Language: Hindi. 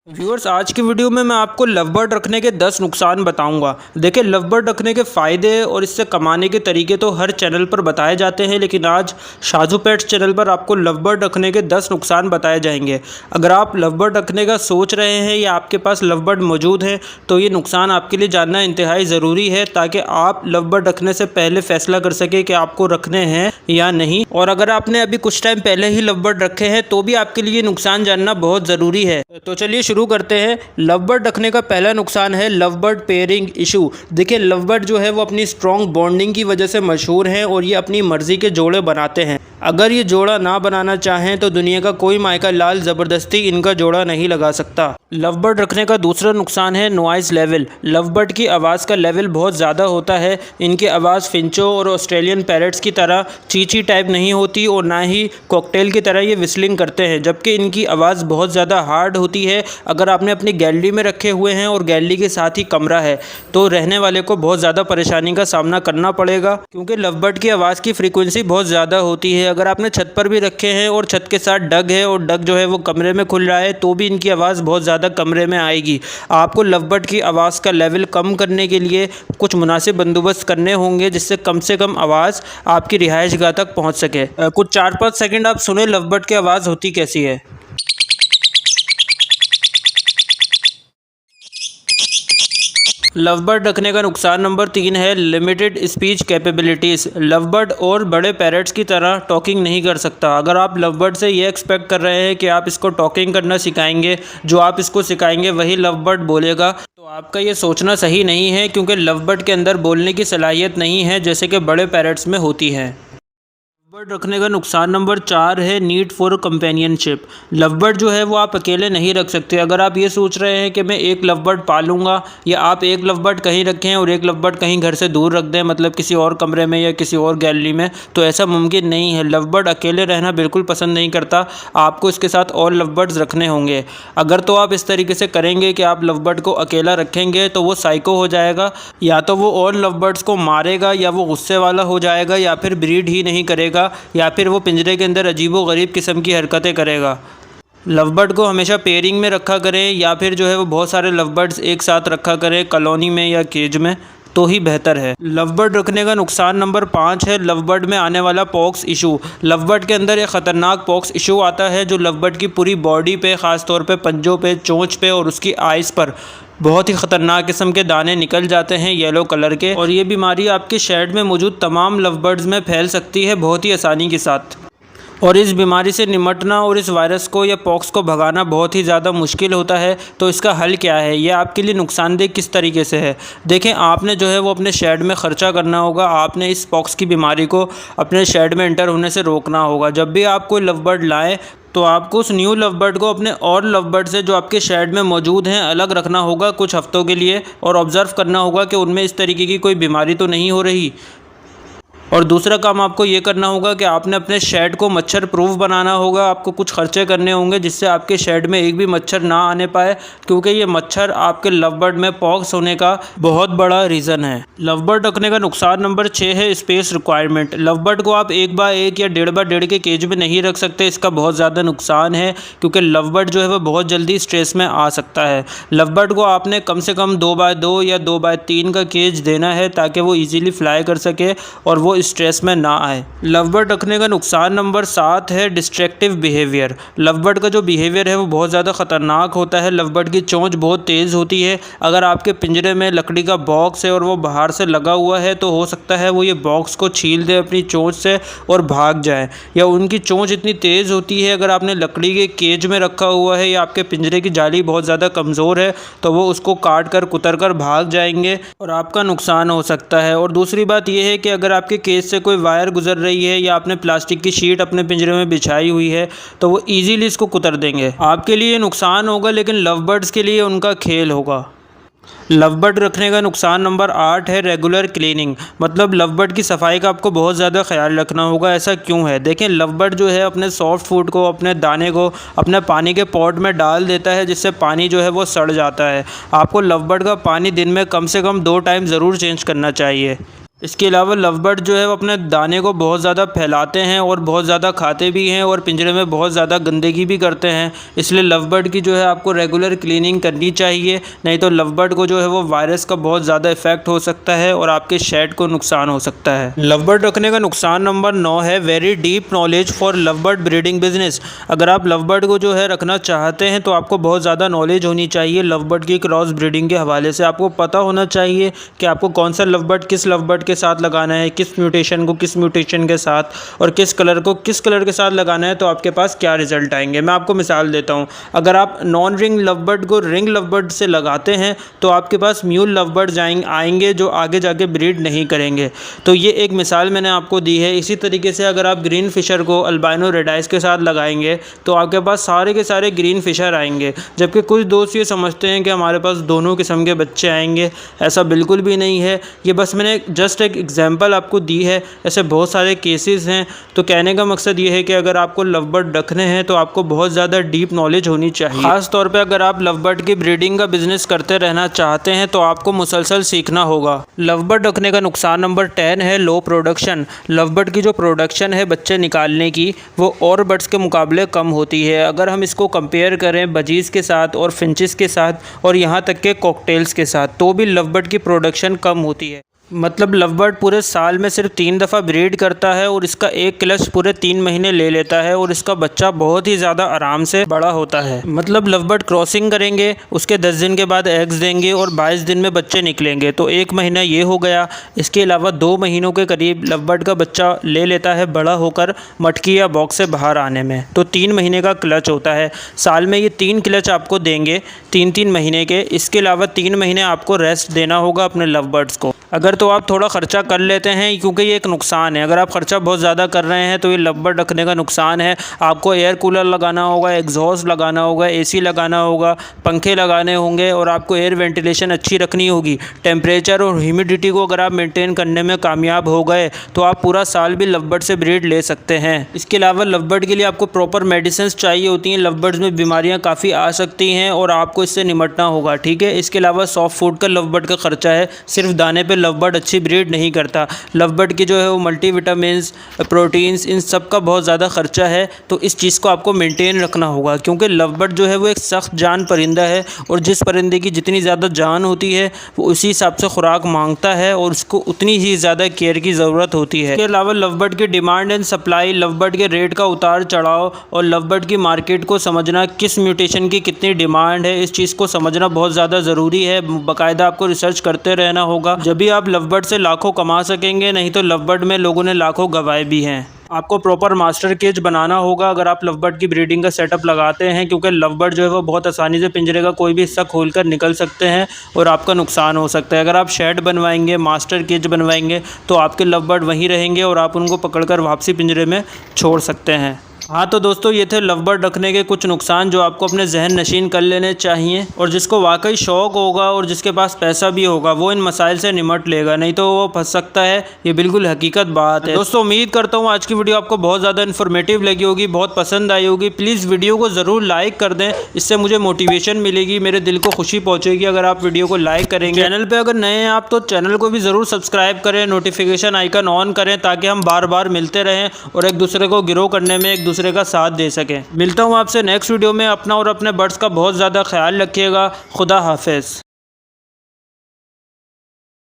व्यूअर्स, आज की वीडियो में मैं आपको लव बर्ड रखने के 10 नुकसान बताऊंगा। देखिए, लव बर्ड रखने के फ़ायदे और इससे कमाने के तरीके तो हर चैनल पर बताए जाते हैं, लेकिन आज शाजू पेट्स चैनल पर आपको लव बर्ड रखने के 10 नुकसान बताए जाएंगे। अगर आप लव बर्ड रखने का सोच रहे हैं या आपके पास लव बर्ड मौजूद है तो ये नुकसान आपके लिए जानना इंतहाई ज़रूरी है, ताकि आप लव बर्ड रखने से पहले फैसला कर सके कि आपको रखने हैं या नहीं। और अगर आपने अभी कुछ टाइम पहले ही लव बर्ड रखे हैं तो भी आपके लिए नुकसान जानना बहुत ज़रूरी है। तो चलिए शुरू करते हैं। लव बर्ड रखने का पहला नुकसान है लव बर्ड पेयरिंग इशू। देखिए, लव बर्ड जो है वो अपनी स्ट्रॉन्ग बॉन्डिंग की वजह से मशहूर हैं और ये अपनी मर्जी के जोड़े बनाते हैं। अगर ये जोड़ा ना बनाना चाहें तो दुनिया का कोई मायका लाल ज़बरदस्ती इनका जोड़ा नहीं लगा सकता। लव बर्ड रखने का दूसरा नुकसान है नॉइज़ लेवल। लव बर्ड की आवाज़ का लेवल बहुत ज़्यादा होता है। इनकी आवाज़ फिंचो और ऑस्ट्रेलियन पैरट्स की तरह चीची टाइप नहीं होती और ना ही कॉकटेल की तरह ये विस्लिंग करते हैं, जबकि इनकी आवाज़ बहुत ज़्यादा हार्ड होती है। अगर आपने अपनी गैलरी में रखे हुए हैं और गैलरी के साथ ही कमरा है तो रहने वाले को बहुत ज़्यादा परेशानी का सामना करना पड़ेगा, क्योंकि लव बर्ड की आवाज़ की फ्रीक्वेंसी बहुत ज़्यादा होती है। अगर आपने छत पर भी रखे हैं और छत के साथ डग है और डग जो है वो कमरे में खुल रहा है तो भी इनकी आवाज़ बहुत ज़्यादा कमरे में आएगी। आपको लव बर्ड की आवाज़ का लेवल कम करने के लिए कुछ मुनासिब बंदोबस्त करने होंगे, जिससे कम आवाज़ आपकी रिहाइशगाह तक पहुँच सके। कुछ 4-5 सेकेंड आप सुने लव बर्ड की आवाज़ होती कैसी है। लव बर्ड रखने का नुकसान नंबर 3 है limited speech capabilities. Love bird और बड़े पैरट्स की तरह टॉकिंग नहीं कर सकता। अगर आप लव बर्ड से ये एक्सपेक्ट कर रहे हैं कि आप इसको टॉकिंग करना सिखाएंगे, जो आप इसको सिखाएंगे वही लव बर्ड बोलेगा, तो आपका ये सोचना सही नहीं है, क्योंकि लव बर्ड के अंदर बोलने की सलाहियत नहीं है जैसे कि बड़े पैरट्स में होती है। लव बर्ड रखने का नुकसान नंबर 4 है need for companionship. Love bird जो है वो आप अकेले नहीं रख सकते। अगर आप ये सोच रहे हैं कि मैं एक लव बर्ड पालूंगा, या आप एक लव बर्ड कहीं रखें और एक लव बर्ड कहीं घर से दूर रख दें, मतलब किसी और कमरे में या किसी और गैलरी में, तो ऐसा मुमकिन नहीं है। लव बर्ड अकेले रहना बिल्कुल पसंद नहीं करता। आपको इसके साथ और लव बर्ड्स रखने होंगे। अगर तो आप इस तरीके से करेंगे कि आप लव बर्ड को अकेला रखेंगे तो वो साइको हो जाएगा, या तो वो और लव बर्ड्स को मारेगा, या वो गुस्से वाला हो जाएगा, या फिर ब्रीड ही नहीं करेगा, या फिर वो पिंजरे के अंदर अजीबो गरीब किस्म की हरकतें करेगा। लव बर्ड को हमेशा पेयरिंग में रखा करें, या फिर जो है वो बहुत सारे लव बर्ड्स एक साथ रखा करें कॉलोनी में या केज में, तो ही बेहतर है। लव बर्ड रखने का नुकसान नंबर 5 है लव बर्ड में आने वाला पॉक्स इशू। लव बर्ड के अंदर एक ख़तरनाक पॉक्स इशू आता है जो लव बर्ड की पूरी बॉडी पे, ख़ास तौर पे पंजों पे, चोंच पे और उसकी आइज़ पर बहुत ही ख़तरनाक किस्म के दाने निकल जाते हैं येलो कलर के, और ये बीमारी आपके शेड में मौजूद तमाम लव बर्ड्स में फैल सकती है बहुत ही आसानी के साथ। और इस बीमारी से निमटना और इस वायरस को या पॉक्स को भगाना बहुत ही ज़्यादा मुश्किल होता है। तो इसका हल क्या है, ये आपके लिए नुकसानदेह किस तरीके से है। देखें, आपने जो है वो अपने शेड में ख़र्चा करना होगा। आपने इस पॉक्स की बीमारी को अपने शेड में एंटर होने से रोकना होगा। जब भी आप कोई लव बर्ड लाएँ तो आपको उस न्यू लव बर्ड को अपने और लव बर्ड से जो आपके शेड में मौजूद हैं अलग रखना होगा कुछ हफ्तों के लिए, और ऑब्ज़र्व करना होगा कि उनमें इस तरीके की कोई बीमारी तो नहीं हो रही। और दूसरा काम आपको ये करना होगा कि आपने अपने शेड को मच्छर प्रूफ बनाना होगा। आपको कुछ खर्चे करने होंगे जिससे आपके शेड में एक भी मच्छर ना आने पाए, क्योंकि ये मच्छर आपके लव बर्ड में पॉक्स होने का बहुत बड़ा रीज़न है। लव बर्ड रखने का नुकसान नंबर 6 है स्पेस रिक्वायरमेंट। लव बर्ड को आप 1x1 या 1.5x1 के केज में नहीं रख सकते। इसका बहुत ज़्यादा नुकसान है, क्योंकि लव बर्ड जो है वह बहुत जल्दी स्ट्रेस में आ सकता है। लव बर्ड को आपने कम से कम 2x2 या 2x3 का केज देना है, ताकि वो ईज़िली फ्लाई कर सके और वो स्ट्रेस में ना आए। लव बर्ड रखने का नुकसान नंबर 7 है डिस्ट्रैक्टिव बिहेवियर। लव बर्ड का जो बिहेवियर है वो बहुत ज़्यादा ख़तरनाक होता है। लव बर्ड की चोंच बहुत तेज़ होती है। अगर आपके पिंजरे में लकड़ी का बॉक्स है और वो बाहर से लगा हुआ है तो हो सकता है वो ये बॉक्स को छील दे अपनी चोंच से और भाग जाए, या उनकी चोंच इतनी तेज़ होती है अगर आपने लकड़ी के केज में रखा हुआ है या आपके पिंजरे की जाली बहुत ज़्यादा कमज़ोर है तो वो उसको काट कर कुतर कर भाग जाएंगे और आपका नुकसान हो सकता है। और दूसरी बात यह है कि अगर आपके केज से कोई वायर गुजर रही है या आपने प्लास्टिक की शीट अपने पिंजरे में बिछाई हुई है तो वो इजीली इसको कुतर देंगे। आपके लिए नुकसान होगा, लेकिन लव बर्ड्स के लिए उनका खेल होगा। लव बर्ड रखने का नुकसान नंबर 8 है रेगुलर क्लीनिंग। मतलब लव बर्ड की सफाई का आपको बहुत ज़्यादा ख्याल रखना होगा। ऐसा क्यों है, देखें, लव बर्ड जो है अपने सॉफ्ट फूड को, अपने दाने को अपने पानी के पॉट में डाल देता है, जिससे पानी जो है वो सड़ जाता है। आपको लव बर्ड का पानी दिन में कम से कम 2 टाइम ज़रूर चेंज करना चाहिए। इसके अलावा लव बर्ड जो है वो अपने दाने को बहुत ज़्यादा फैलाते हैं और बहुत ज़्यादा खाते भी हैं और पिंजरे में बहुत ज़्यादा गंदगी भी करते हैं। इसलिए लव बर्ड की जो है आपको रेगुलर क्लीनिंग करनी चाहिए, नहीं तो लव बर्ड को जो है वो वायरस का बहुत ज़्यादा इफेक्ट हो सकता है और आपके शेड को नुकसान हो सकता है। लव बर्ड रखने का नुकसान नंबर 9 है very deep knowledge for love bird breeding business. अगर आप लव बर्ड को जो है रखना चाहते हैं तो आपको बहुत ज़्यादा नॉलेज होनी चाहिए लव बर्ड की क्रॉस ब्रीडिंग के हवाले से। आपको पता होना चाहिए कि आपको कौन सा लव बर्ड किस लव बर्ड के साथ लगाना है, किस म्यूटेशन को किस म्यूटेशन के साथ और किस कलर को किस कलर के साथ लगाना है, तो आपके पास क्या रिजल्ट आएंगे। मैं आपको मिसाल देता हूं, अगर आप नॉन रिंग लव बर्ड को रिंग लव बर्ड से लगाते हैं तो आपके पास म्यूल लव बर्ड आएंगे जो आगे जाके ब्रीड नहीं करेंगे। तो ये एक मिसाल मैंने आपको दी है। इसी तरीके से अगर आप ग्रीन फिशर को अल्बाइनो रेडाइस के साथ लगाएंगे तो आपके पास सारे के सारे ग्रीन फिशर आएंगे। जबकि कुछ दोस्त ये समझते हैं कि हमारे पास दोनों किस्म के बच्चे आएंगे, ऐसा बिल्कुल भी नहीं है। ये बस मैंने जस्ट एक एग्जाम्पल आपको दी है, ऐसे बहुत सारे केसेस हैं। तो कहने का मकसद ये है कि अगर आपको लव बर्ड रखने हैं तो आपको बहुत ज़्यादा डीप नॉलेज होनी चाहिए। ख़ास तौर पे अगर आप लव बर्ड की ब्रीडिंग का बिजनेस करते रहना चाहते हैं तो आपको मुसलसल सीखना होगा। लव बर्ड रखने का नुकसान नंबर 10 है लो प्रोडक्शन। लव बर्ड की जो प्रोडक्शन है बच्चे निकालने की वो और बर्ड्स के मुकाबले कम होती है। अगर हम इसको कंपेयर करें बजीज़ के साथ और फिंचेस के साथ और यहाँ तक के कॉकटेल्स के साथ, तो भी लव बर्ड की प्रोडक्शन कम होती है। मतलब लव बर्ड पूरे साल में सिर्फ 3 दफ़ा ब्रीड करता है और इसका एक क्लच पूरे 3 महीने ले लेता है और इसका बच्चा बहुत ही ज़्यादा आराम से बड़ा होता है। मतलब लव बर्ड क्रॉसिंग करेंगे, उसके 10 दिन के बाद एग्स देंगे और 22 दिन में बच्चे निकलेंगे, तो 1 महीना ये हो गया। इसके अलावा 2 महीनों के करीब लव बर्ड का बच्चा ले लेता है बड़ा होकर मटकी या बॉक्स से बाहर आने में, तो 3 महीने का क्लच होता है। साल में ये 3 क्लच आपको देंगे 3-3 महीने के। इसके अलावा 3 महीने आपको रेस्ट देना होगा अपने लव बर्ड्स को। अगर तो आप थोड़ा ख़र्चा कर लेते हैं, क्योंकि ये एक नुकसान है, अगर आप ख़र्चा बहुत ज़्यादा कर रहे हैं तो ये लव बर्ड रखने का नुकसान है। आपको एयर कूलर लगाना होगा, एग्जॉस्ट लगाना होगा, एसी लगाना होगा, पंखे लगाने होंगे और आपको एयर वेंटिलेशन अच्छी रखनी होगी। टेम्परेचर और ह्यूमिडिटी को अगर आप मेंटेन करने में कामयाब हो गए तो आप पूरा साल भी लव बर्ड से ब्रीड ले सकते हैं। इसके अलावा लव बर्ड के लिए आपको प्रॉपर मेडिसिन चाहिए होती हैं। लव बर्ड्स में बीमारियाँ काफ़ी आ सकती हैं और आपको इससे निपटना होगा, ठीक है। इसके अलावा सॉफ्ट फूड का लव बर्ड का खर्चा है, सिर्फ दाने पर लव बर्ड अच्छी ब्रीड नहीं करता। लव बर्ड की जो है वो मल्टीविटामिन्स, प्रोटीन्स, इन सब का बहुत ज़्यादा खर्चा है। तो इस चीज़ को आपको मेंटेन रखना होगा, क्योंकि लव बर्ड जो है वो एक सख्त जान परिंदा है और जिस परिंदे की जितनी ज़्यादा जान होती है वो उसी हिसाब से खुराक मांगता है और उसको उतनी ही ज़्यादा केयर की ज़रूरत होती है। इसके अलावा लव बर्ड की demand and supply, love bird के रेट का उतार चढ़ाव और लव बर्ड की मार्केट को समझना, किस म्यूटेशन की कितनी डिमांड है, इस चीज़ को समझना बहुत ज़्यादा ज़रूरी है। बाकायदा आपको रिसर्च करते रहना होगा, जब भी आप लव बर्ड से लाखों कमा सकेंगे, नहीं तो लव बर्ड में लोगों ने लाखों गंवाए भी हैं। आपको प्रॉपर मास्टर केज बनाना होगा अगर आप लव बर्ड की ब्रीडिंग का सेटअप लगाते हैं, क्योंकि लव बर्ड जो है वो बहुत आसानी से पिंजरे का कोई भी हिस्सा खोलकर निकल सकते हैं और आपका नुकसान हो सकता है। अगर आप शेड बनवाएंगे, मास्टर केज बनवाएंगे, तो आपके लव बर्ड वहीं रहेंगे और आप उनको पकड़कर वापसी पिंजरे में छोड़ सकते हैं। हाँ तो दोस्तों, ये थे लव बर्ड रखने के कुछ नुकसान जो आपको अपने जहन नशीन कर लेने चाहिए, और जिसको वाकई शौक़ होगा और जिसके पास पैसा भी होगा वो इन मसाइल से निमट लेगा, नहीं तो वो फंस सकता है। ये बिल्कुल हकीकत बात है। दोस्तों, उम्मीद करता हूँ आज की वीडियो आपको बहुत ज़्यादा इन्फॉर्मेटिव लगी होगी, बहुत पसंद आई होगी। प्लीज़ वीडियो को ज़रूर लाइक कर दें, इससे मुझे मोटिवेशन मिलेगी, मेरे दिल को खुशी पहुँचेगी अगर आप वीडियो को लाइक करेंगे। चैनल पर अगर नए हैं आप तो चैनल को भी ज़रूर सब्सक्राइब करें, नोटिफिकेशन आइकन ऑन करें, ताकि हम बार बार मिलते रहें और एक दूसरे को ग्रो करने में एक दूसरे का साथ दे सकें। मिलता हूँ आपसे नेक्स्ट वीडियो में। अपना और अपने बर्ड्स का बहुत ज़्यादा ख्याल रखिएगा। खुदा हाफिज़।